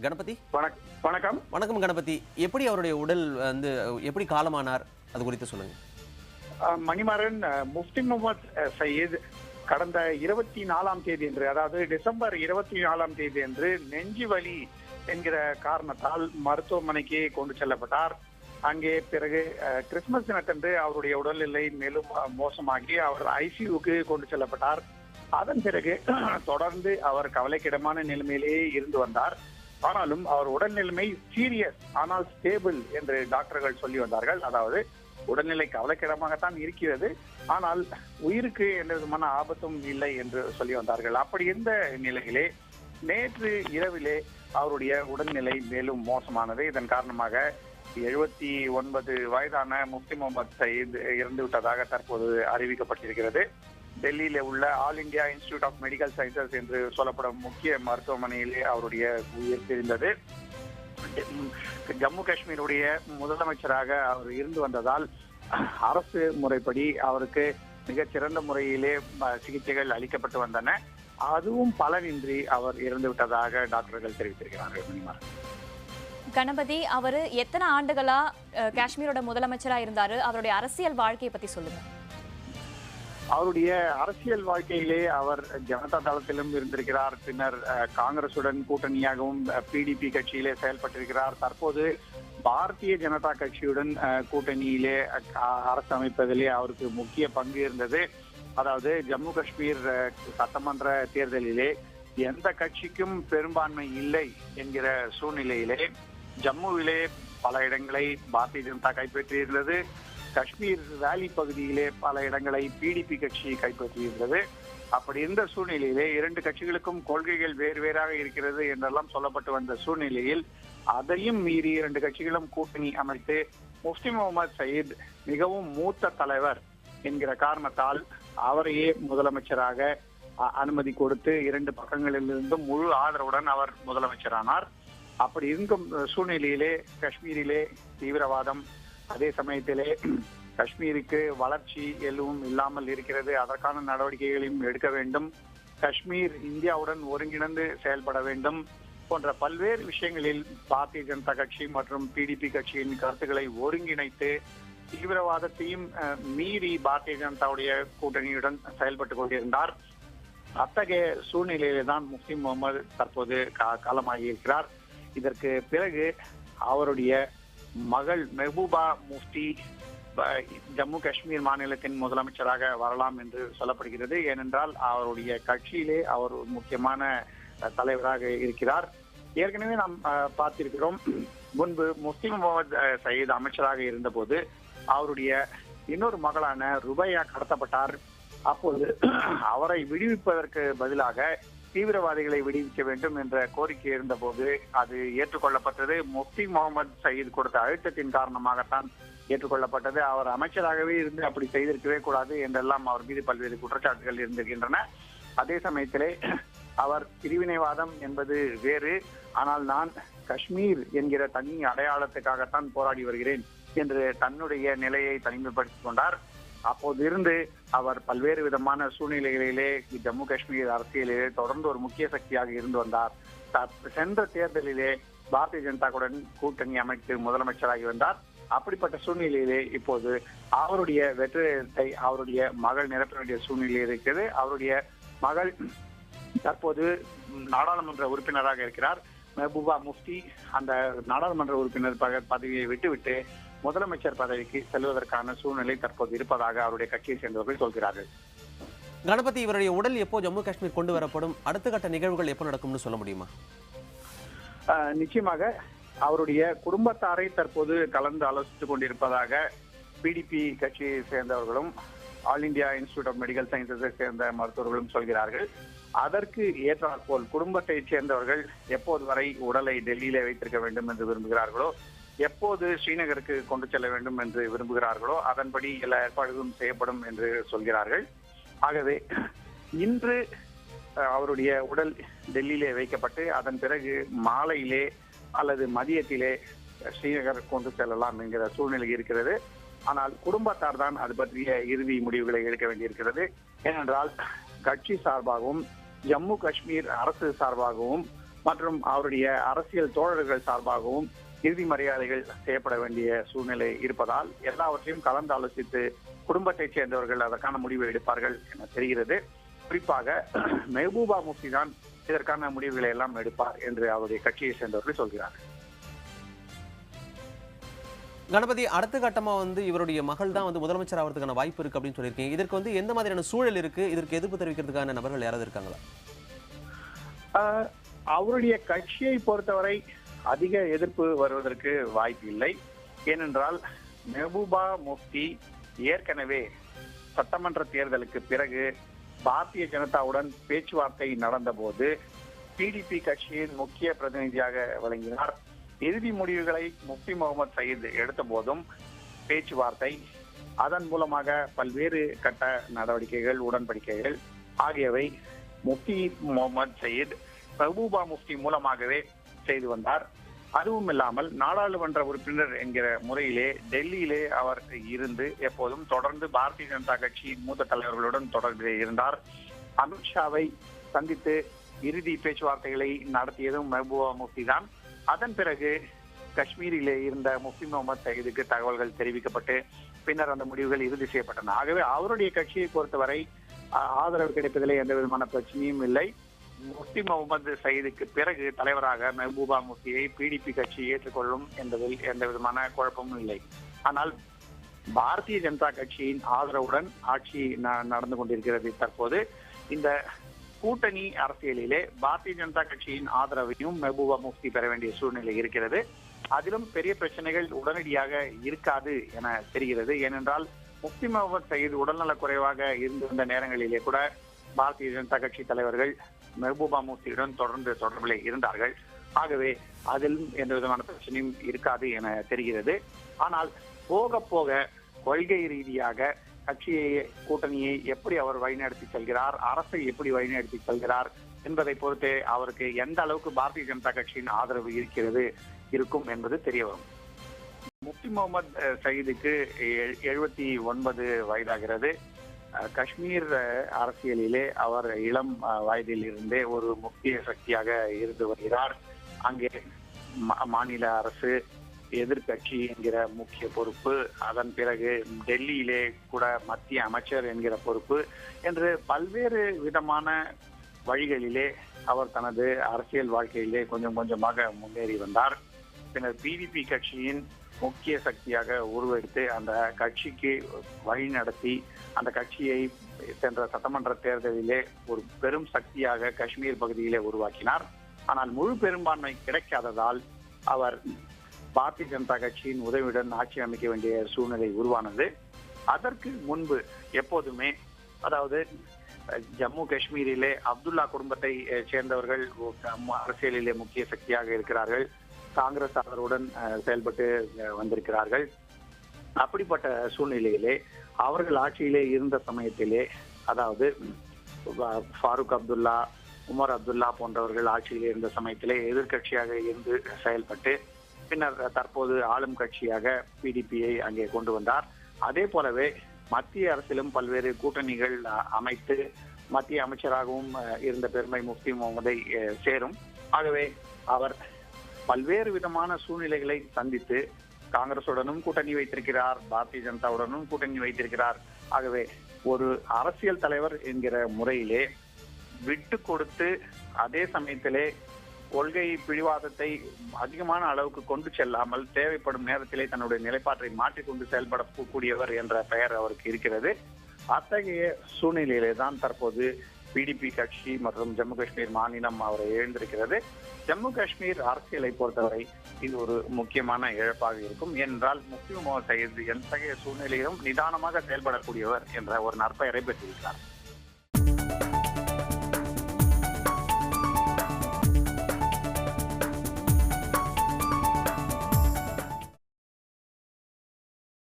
கணபதி. வணக்கம். வணக்கம் கணபதி. எப்படி அவருடைய உடல் எப்படி காலமானார், அது குறித்து சொல்லுங்க. மணிமாறன், முஃப்தி முகமது சயீத் கடந்த 24ஆம் தேதி அன்று, அதாவது டிசம்பர் 24ஆம் தேதி அன்று நெஞ்சு வலி என்கிற காரணத்தால் மருத்துவமனைக்கு கொண்டு செல்லப்பட்டார். அங்கே பிறகு கிறிஸ்துமஸ் தினத்தன்று அவருடைய உடல்நிலை மேலும் மோசமாகி அவர் ஐசியூக்கு கொண்டு செல்லப்பட்டார். அதன் பிறகு தொடர்ந்து அவர் கவலைக்கிடமான நிலைமையிலேயே இருந்து வந்தார். ஆனாலும் அவர் உடல்நிலைமை சீரியஸ் ஆனால் ஸ்டேபிள் என்று டாக்டர்கள் சொல்லி வந்தார்கள். அதாவது உடல்நிலை கவலைக்கிடமாகத்தான் இருக்கிறது, ஆனால் உயிருக்கு எந்த விதமான ஆபத்தும் இல்லை என்று சொல்லி வந்தார்கள். அப்படி இருந்த நிலையிலே நேற்று இரவிலே அவருடைய உடல்நிலை மேலும் மோசமானது. இதன் காரணமாக 79 வயதான முஃப்தி முகமது சயீத் இறந்து விட்டதாக தற்போது அறிவிக்கப்பட்டிருக்கிறது. டெல்லியில உள்ள All India Institute of Medical Sciences என்று சொல்லப்படும் முக்கிய மருத்துவமனையிலே அவருடைய உயிர் பிரிந்தது. ஜம்மு காஷ்மீருடைய முதலமைச்சராக அவர் இருந்து வந்ததால் அரசு முறைப்படி அவருக்கு மிகச்சிறந்த முறையிலே சிகிச்சைகள் அளிக்கப்பட்டு வந்தன. அதுவும் பலனின்றி அவர் இறந்து விட்டதாக டாக்டர்கள் தெரிவித்திருக்கிறார்கள். கணபதி, அவரு எத்தனை ஆண்டுகளா காஷ்மீரோட முதலமைச்சரா இருந்தாரு? அவருடைய அரசியல் வாழ்க்கையை பத்தி சொல்லுங்க. அவருடைய அரசியல் வாழ்க்கையிலே அவர் ஜனதா தளத்திலும் இருந்திருக்கிறார். பின்னர் காங்கிரசுடன் கூட்டணியாகவும் பிடிபி கட்சியிலே செயல்பட்டிருக்கிறார். தற்போது பாரதிய ஜனதா கட்சியுடன் கூட்டணியிலே அரசு அமைப்பதிலே அவருக்கு முக்கிய பங்கு இருந்தது. அதாவது ஜம்மு காஷ்மீர் சட்டமன்ற தேர்தலிலே எந்த கட்சிக்கும் பெரும்பான்மை இல்லை என்கிற சூழ்நிலையிலே ஜம்முவிலே பல இடங்களை பாரதிய ஜனதா கைப்பற்றியிருந்தது. காஷ்மீர் வேலி பகுதியிலே பல இடங்களை பிடிபி கட்சி கைப்பற்றியிருந்தது. அப்படி இருந்த சூழ்நிலையிலே இரண்டு கட்சிகளுக்கும் கொள்கைகள் வேறு வேறாக இருக்கிறது என்றெல்லாம் சொல்லப்பட்டு வந்த சூழ்நிலையில் அதையும் மீறி இரண்டு கட்சிகளும் கூட்டணி அமைத்து முஃப்தி முகமது சயீத் மிகவும் மூத்த தலைவர் என்கிற காரணத்தால் அவரையே முதலமைச்சராக அனுமதி கொடுத்து இரண்டு பக்கங்களிலிருந்தும் முழு ஆதரவுடன் அவர் முதலமைச்சரானார். அப்படி இருக்கும் சூழ்நிலையிலே காஷ்மீரிலே தீவிரவாதம், அதே சமயத்திலே காஷ்மீருக்கு வளர்ச்சி எதுவும் இல்லாமல் இருக்கிறது, அதற்கான நடவடிக்கைகளையும் எடுக்க வேண்டும், காஷ்மீர் இந்தியாவுடன் ஒருங்கிணைந்து செயல்பட வேண்டும் போன்ற பல்வேறு விஷயங்களில் பாரதிய ஜனதா கட்சி மற்றும் பிடிபி கட்சியின் கருத்துக்களை ஒருங்கிணைத்து தீவிரவாதத்தையும் மீறி பாரதிய ஜனதாவுடைய கூட்டணியுடன் செயல்பட்டுக் கொண்டிருந்தார். அத்தகைய சூழ்நிலையிலே தான் முஃப்தி முகமது தற்போது காலமாகி இருக்கிறார். இதற்கு பிறகு அவருடைய மகள் மெஹபூபா முஃப்தி ஜம்மு காஷ்மீர் மாநிலத்தின் முதலமைச்சராக வரலாம் என்று சொல்லப்படுகிறது. ஏனென்றால் அவருடைய கட்சியிலே அவர் முக்கியமான தலைவராக இருக்கிறார். ஏற்கனவே நாம் பார்த்திருக்கிறோம், முன்பு முஃப்தி முகமது சயீத் அமைச்சராக இருந்தபோது அவருடைய இன்னொரு மகளான ருபையா கடத்தப்பட்டார். அப்போது அவரை விடுவிப்பதற்கு பதிலாக தீவிரவாதிகளை விடுவிக்க வேண்டும் என்ற கோரிக்கை இருந்தபோது அது ஏற்றுக்கொள்ளப்பட்டது. முஃப்தி முகமது சயீத் கொடுத்த அழுத்தத்தின் காரணமாகத்தான் ஏற்றுக்கொள்ளப்பட்டது. அவர் அமைச்சராகவே இருந்து அப்படி செய்திருக்கவே கூடாது என்றெல்லாம் அவர் மீது பல்வேறு குற்றச்சாட்டுகள் இருந்திருக்கின்றன. அதே சமயத்திலே அவர் பிரிவினைவாதம் என்பது வேறு, ஆனால் நான் காஷ்மீர் என்கிற தனி அடையாளத்துக்காகத்தான் போராடி வருகிறேன் என்று தன்னுடைய நிலையை தனிமைப்படுத்திக் கொண்டார். அப்போது இருந்து அவர் பல்வேறு விதமான சூழ்நிலைகளிலே ஜம்மு காஷ்மீர் அரசியலிலே தொடர்ந்து ஒரு முக்கிய சக்தியாக இருந்து வந்தார். சென்ற தேர்தலிலே பாரதிய ஜனதாவுடன் கூட்டணி அமைத்து முதலமைச்சராகி வந்தார். அப்படிப்பட்ட சூழ்நிலையிலே இப்போது அவருடைய வெற்றிடத்தை அவருடைய மகள் நிரப்ப வேண்டிய சூழ்நிலை இருக்கிறது. அவருடைய மகள் தற்போது நாடாளுமன்ற உறுப்பினராக இருக்கிறார். மெஹபூபா முஃப்தி அந்த நாடாளுமன்ற உறுப்பினர் பதவியை விட்டுவிட்டு முதலமைச்சர் பதவிக்கு செல்வதற்கான சூழ்நிலை தற்போது இருப்பதாக அவருடைய கட்சியை சேர்ந்தவர்கள் சொல்கிறார்கள். கணபதி, இவருடைய உடல் எப்போ ஜம்மு காஷ்மீர் கொண்டு வரப்படும்? அடுத்த கட்ட நிகழ்வுகள் எப்போ நடக்கும்னு சொல்ல முடியுமா? நிச்சயமாக அவருடைய குடும்பத்தாரை தற்போது கலந்து ஆலோசித்துக் கொண்டிருப்பதாக பிடிபி கட்சியை சேர்ந்தவர்களும் All India Institute of Medical சயின்சஸை சேர்ந்த மருத்துவர்களும் சொல்கிறார்கள். அதற்கு ஏற்றாற்போல் குடும்பத்தை சேர்ந்தவர்கள் எப்போது வரை உடலை டெல்லியிலே வைத்திருக்க வேண்டும் என்று விரும்புகிறார்களோ, எப்போது ஸ்ரீநகருக்கு கொண்டு செல்ல வேண்டும் என்று விரும்புகிறார்களோ அதன்படி எல்லா ஏற்பாடுகளும் செய்யப்படும் என்று சொல்கிறார்கள். ஆகவே இன்று அவருடைய உடல் டெல்லியிலே வைக்கப்பட்டு அதன் பிறகு மாலையிலே அல்லது மதியத்திலே ஸ்ரீநகர் கொண்டு செல்லலாம் என்கிற சூழ்நிலை இருக்கிறது. ஆனால் குடும்பத்தார் தான் அது பற்றிய இறுதி முடிவுகளை எடுக்க வேண்டியிருக்கிறது. ஏனென்றால் கட்சி சார்பாகவும் ஜம்மு காஷ்மீர் அரசு சார்பாகவும் மற்றும் அவருடைய அரசியல் தோழர்கள் சார்பாகவும் இறுதி மரியாதைகள் செய்யப்பட வேண்டிய சூழ்நிலை இருப்பதால் எல்லாவற்றையும் கலந்து ஆலோசித்து குடும்பத்தைச் சேர்ந்தவர்கள் அதற்கான முடிவை எடுப்பார்கள் என தெரிகிறது. குறிப்பாக மெஹபூபா முஃப்தி தான் இதற்கான முடிவுகளை எல்லாம் எடுப்பார் என்று அவருடைய கட்சியை சேர்ந்தவர்கள் சொல்கிறார்கள். கணபதி, அடுத்த கட்டமா இவருடைய மகள் தான் முதலமைச்சர் ஆகிறதுக்கான வாய்ப்பு இருக்கு அப்படின்னு சொல்லியிருக்கீங்க. இதற்கு எந்த மாதிரியான சூழல் இருக்கு? இதற்கு எதிர்ப்பு தெரிவிக்கிறதுக்கான நபர்கள் யாராவது இருக்காங்களா? அவருடைய கட்சியை பொறுத்தவரை அதிக எதிர்ப்பு வருவதற்கு வாய்ப்பு இல்லை. ஏனென்றால் மெஹபூபா முஃப்தி ஏற்கனவே சட்டமன்ற தேர்தலுக்கு பிறகு பாரதிய ஜனதாவுடன் பேச்சுவார்த்தை நடந்த போது பிடிபி கட்சியின் முக்கிய பிரதிநிதியாக விளங்கினார். இறுதி முடிவுகளை முஃப்தி முகமது சயீத் எடுத்த போதும் பேச்சுவார்த்தை, அதன் மூலமாக பல்வேறு கட்ட நடவடிக்கைகள், உடன்படிக்கைகள் ஆகியவை முஃப்தி முகமது சயீத் மெஹபூபா முஃப்தி மூலமாகவே செய்து வந்தார். அதுவும் இல்லாமல் நாடாளுமன்ற உறுப்பினர் என்கிற முறையிலே டெல்லியிலே அவர் இருந்து எப்போதும் தொடர்ந்து பாரதிய ஜனதா கட்சியின் மூத்த தலைவர்களுடன் தொடர்பிலே இருந்தார். அமித்ஷாவை சந்தித்து இறுதி பேச்சுவார்த்தைகளை நடத்தியதும் மெஹபூபா முஃப்தி தான். அதன் பிறகு காஷ்மீரிலே இருந்த முஃப்தி முகமது சயீதுக்கு தகவல்கள் தெரிவிக்கப்பட்டு பின்னர் அந்த முடிவுகள் இறுதி செய்யப்பட்டன. ஆகவே அவருடைய கட்சியை பொறுத்தவரை ஆதரவு கிடைப்பதிலே எந்த விதமான பிரச்சனையும் இல்லை. முஃப்தி முகமது சயீதுக்கு பிறகு தலைவராக மெஹபூபா முஃப்தியை பிடிபி கட்சி ஏற்றுக்கொள்ளும் என்பதில் எந்த விதமான குழப்பமும் இல்லை. ஆனால் பாரதிய ஜனதா கட்சியின் ஆதரவுடன் ஆட்சி நடந்து கொண்டிருக்கிறது. தற்போது இந்த கூட்டணி அரசியலிலே பாரதிய ஜனதா கட்சியின் ஆதரவையும் மெஹபூபா முஃப்தி பெற வேண்டிய சூழ்நிலை இருக்கிறது. அதிலும் பெரிய பிரச்சனைகள் உடனடியாக இருக்காது என தெரிகிறது. ஏனென்றால் முஃப்தி முகமது சயீத் உடல்நலக் குறைவாக இருந்திருந்த நேரங்களிலே கூட பாரதிய ஜனதா கட்சி தலைவர்கள் மெஹபூபா முஃப்தியுடன் தொடர்ந்து தொடர்பிலே இருந்தார்கள். ஆகவே அதிலும் எந்த விதமான பிரச்சனையும் இருக்காது என தெரிகிறது. ஆனால் போக போக கொள்கை ரீதியாக கட்சியை, கூட்டணியை எப்படி அவர் வழிநடத்தி செல்கிறார், அரசை எப்படி வழிநடத்தி செல்கிறார் என்பதை பொறுத்தே அவருக்கு எந்த அளவுக்கு பாரதிய ஜனதா கட்சியின் ஆதரவு இருக்கும் என்பது தெரிய வரும். முஃப்தி முகமது சயீதுக்கு 79 வயதாகிறது. காஷ்மீர் அரசியலிலே அவர் இளம் வயதில் இருந்தே ஒரு முக்கிய சக்தியாக இருந்து வருகிறார். அங்கே மாநில அரசு, எதிர்கட்சி என்கிற முக்கிய பொறுப்பு, அதன் பிறகு டெல்லியிலே கூட மத்திய அமைச்சர் என்கிற பொறுப்பு என்று பல்வேறு விதமான வழிகளிலே அவர் தனது அரசியல் வாழ்க்கையிலே கொஞ்சம் கொஞ்சமாக முன்னேறி வந்தார். பின்னர் பிடிபி கட்சியின் முக்கிய சக்தியாக உருவெடுத்து அந்த கட்சிக்கு வழி நடத்தி அந்த கட்சியை சென்ற சட்டமன்ற தேர்தலிலே ஒரு பெரும் சக்தியாக காஷ்மீர் பகுதியிலே உருவாக்கினார். ஆனால் முழு பெரும்பான்மை கிடைக்காததால் அவர் பாரதிய ஜனதா கட்சியின் உதவியுடன் ஆட்சி அமைக்க வேண்டிய சூழ்நிலை உருவானது. அதற்கு முன்பு எப்போதுமே, அதாவது ஜம்மு காஷ்மீரிலே அப்துல்லா குடும்பத்தை சேர்ந்தவர்கள் அரசியலிலே முக்கிய சக்தியாக இருக்கிறார்கள். காங்கிரஸ் அவருடன் செயல்பட்டு வந்திருக்கிறார்கள். அப்படிப்பட்ட சூழ்நிலையிலே அவர்கள் ஆட்சியிலே இருந்த சமயத்திலே, அதாவது ஃபாரூக் அப்துல்லா, உமர் அப்துல்லா போன்றவர்கள் ஆட்சியிலே இருந்த சமயத்திலே எதிர்கட்சியாக இருந்து செயல்பட்டு பின்னர் தற்போது ஆளும் கட்சியாக பிடிபியை அங்கே கொண்டு வந்தார். அதே போலவே மத்திய அரசிலும் பல்வேறு கூட்டணிகள் அமைத்து மத்திய அமைச்சராகவும் இருந்த பெருமை முஃப்தி முகமதை சேரும். ஆகவே அவர் பல்வேறு விதமான சூழ்நிலைகளை சந்தித்து காங்கிரசுடனும் கூட்டணி வைத்திருக்கிறார், பாரதிய ஜனதாவுடனும் கூட்டணி வைத்திருக்கிறார். ஆகவே ஒரு அரசியல் தலைவர் என்கிற முறையிலே விட்டு கொடுத்து அதே சமயத்திலே கொள்கை பிடிவாதத்தை அதிகமான அளவுக்கு கொண்டு செல்லாமல் தேவைப்படும் நேரத்திலே தன்னுடைய நிலைப்பாட்டை மாற்றிக்கொண்டு செயல்படக்கூடியவர் என்ற பெயர் அவருக்கு இருக்கிறது. அத்தகைய சூழ்நிலையிலே தான் தற்போது பிடிபி கட்சி மற்றும் ஜம்மு காஷ்மீர் மாநிலம் அவரை எழுந்திருக்கிறது. ஜம்மு காஷ்மீர் அரசியலை பொறுத்தவரை இது ஒரு முக்கியமான இழப்பாக இருக்கும். ஏனென்றால் முஃப்தி முகமது சயீத் எத்தகைய சூழ்நிலையிலும் நிதானமாக செயல்படக்கூடியவர் என்ற ஒரு நற்பெயரை பெற்றிருக்கிறார்.